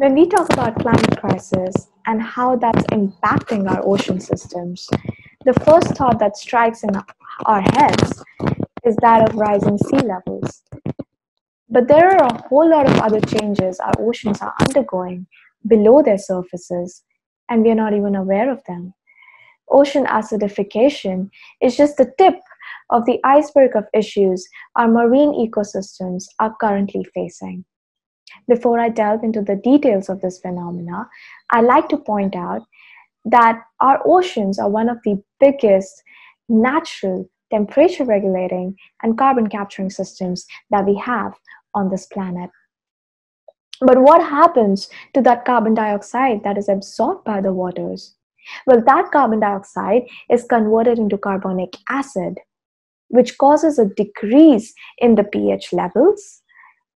When we talk about climate crisis and how that's impacting our ocean systems, the first thought that strikes in our heads is that of rising sea levels. But there are a whole lot of other changes our oceans are undergoing below their surfaces, and we are not even aware of them. Ocean acidification is just the tip of the iceberg of issues our marine ecosystems are currently facing. Before I delve into the details of this phenomena, I like to point out that our oceans are one of the biggest natural temperature regulating and carbon capturing systems that we have on this planet. But what happens to that carbon dioxide that is absorbed by the waters? Well, that carbon dioxide is converted into carbonic acid, which causes a decrease in the pH levels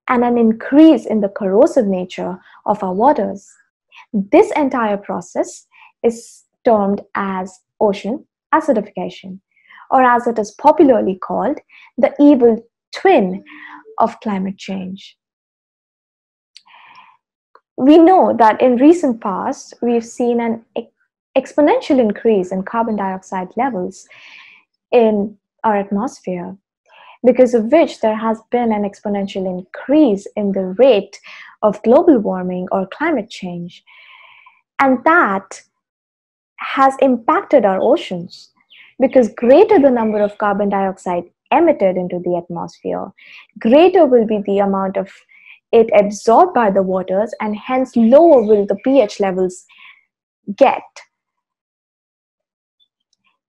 and an increase in the corrosive nature of our waters. This entire process is termed as ocean acidification, or as it is popularly called, the evil twin of climate change. We know that in recent past, we've seen an exponential increase in carbon dioxide levels in our atmosphere, because of which there has been an exponential increase in the rate of global warming or climate change. And that has impacted our oceans, because greater the number of carbon dioxide emitted into the atmosphere, greater will be the amount of it absorbed by the waters, and hence lower will the pH levels get.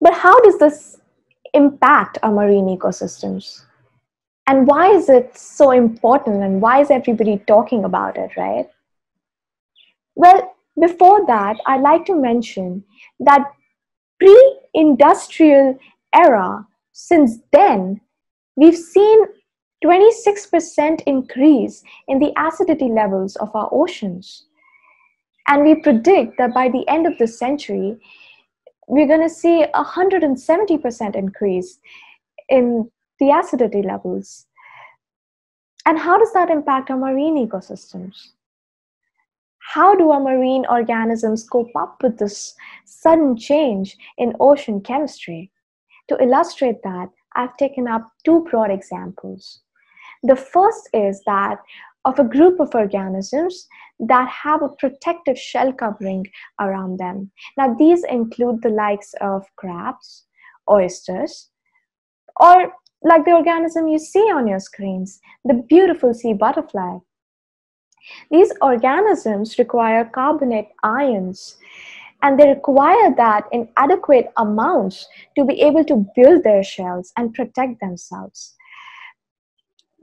But how does this impact our marine ecosystems? And why is it so important, and why is everybody talking about it, right? Well, before that, I'd like to mention that pre-industrial era, since then, we've seen 26% increase in the acidity levels of our oceans. And we predict that by the end of the century, we're going to see 170% increase in the acidity levels. And how does that impact our marine ecosystems? How do our marine organisms cope up with this sudden change in ocean chemistry? To illustrate that, I've taken up two broad examples. The first is that of a group of organisms that have a protective shell covering around them. Now, these include the likes of crabs, oysters, or like the organism you see on your screens, the beautiful sea butterfly. These organisms require carbonate ions, and they require that in adequate amounts to be able to build their shells and protect themselves.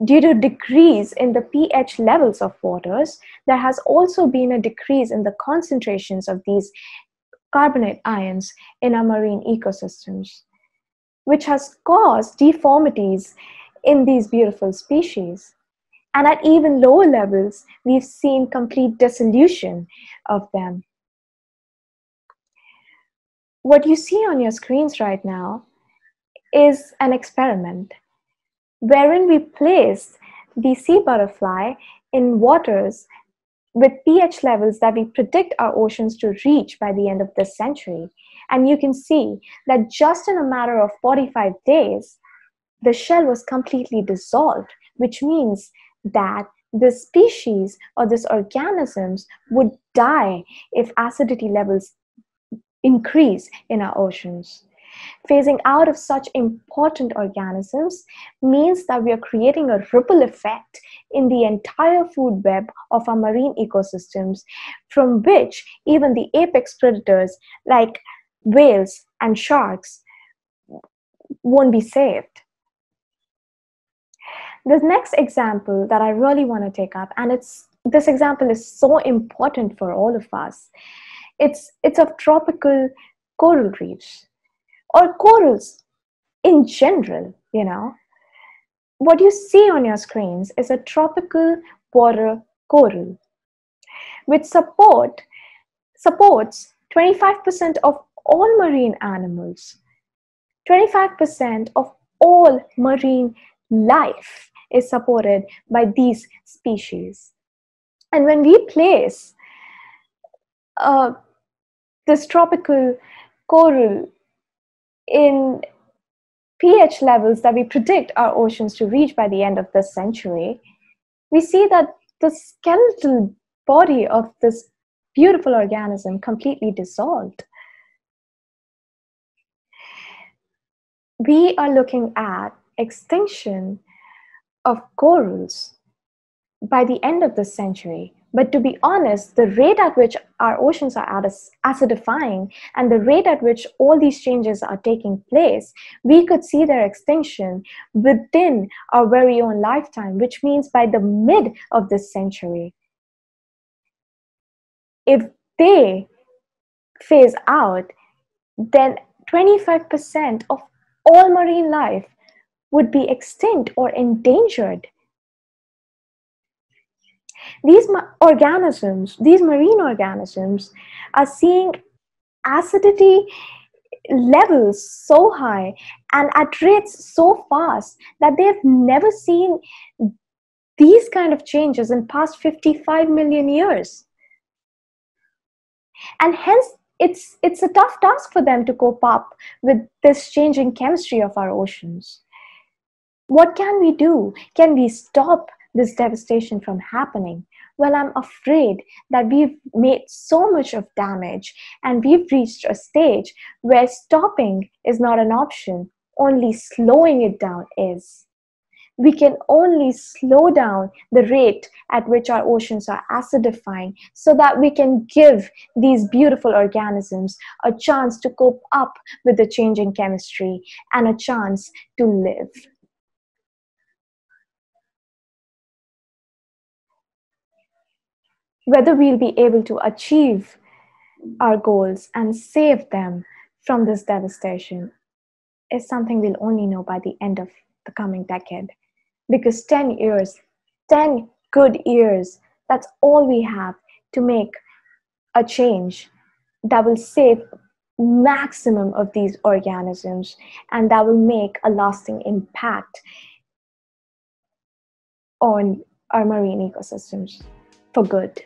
Due to decrease in the pH levels of waters, there has also been a decrease in the concentrations of these carbonate ions in our marine ecosystems, which has caused deformities in these beautiful species. And at even lower levels, we've seen complete dissolution of them. What you see on your screens right now is an experiment wherein we place the sea butterfly in waters with pH levels that we predict our oceans to reach by the end of this century. And you can see that just in a matter of 45 days, the shell was completely dissolved, which means that this species or this organisms would die if acidity levels increase in our oceans. Phasing out of such important organisms means that we are creating a ripple effect in the entire food web of our marine ecosystems, from which even the apex predators like whales and sharks won't be saved. The next example that I really want to take up, and this example is so important for all of us, it's of tropical coral reefs, or corals in general. What you see on your screens is a tropical water coral, which supports 25% of all marine animals. 25% of all marine life is supported by these species. And when we place uh, this tropical coral in pH levels that we predict our oceans to reach by the end of this century, we see that the skeletal body of this beautiful organism completely dissolved. We are looking at extinction of corals by the end of this century. But to be honest, the rate at which our oceans are acidifying and the rate at which all these changes are taking place, we could see their extinction within our very own lifetime, which means by the mid of this century. If they phase out, then 25% of all marine life would be extinct or endangered. These organisms, these marine organisms, are seeing acidity levels so high and at rates so fast that they've never seen these kind of changes in past 55 million years. And hence, it's a tough task for them to cope up with this changing chemistry of our oceans. What can we do? Can we stop this devastation from happening? Well, I'm afraid that we've made so much of damage and we've reached a stage where stopping is not an option, only slowing it down is. We can only slow down the rate at which our oceans are acidifying so that we can give these beautiful organisms a chance to cope up with the changing chemistry and a chance to live. Whether we'll be able to achieve our goals and save them from this devastation is something we'll only know by the end of the coming decade. Because 10 years, 10 good years, that's all we have to make a change that will save maximum of these organisms and that will make a lasting impact on our marine ecosystems for good.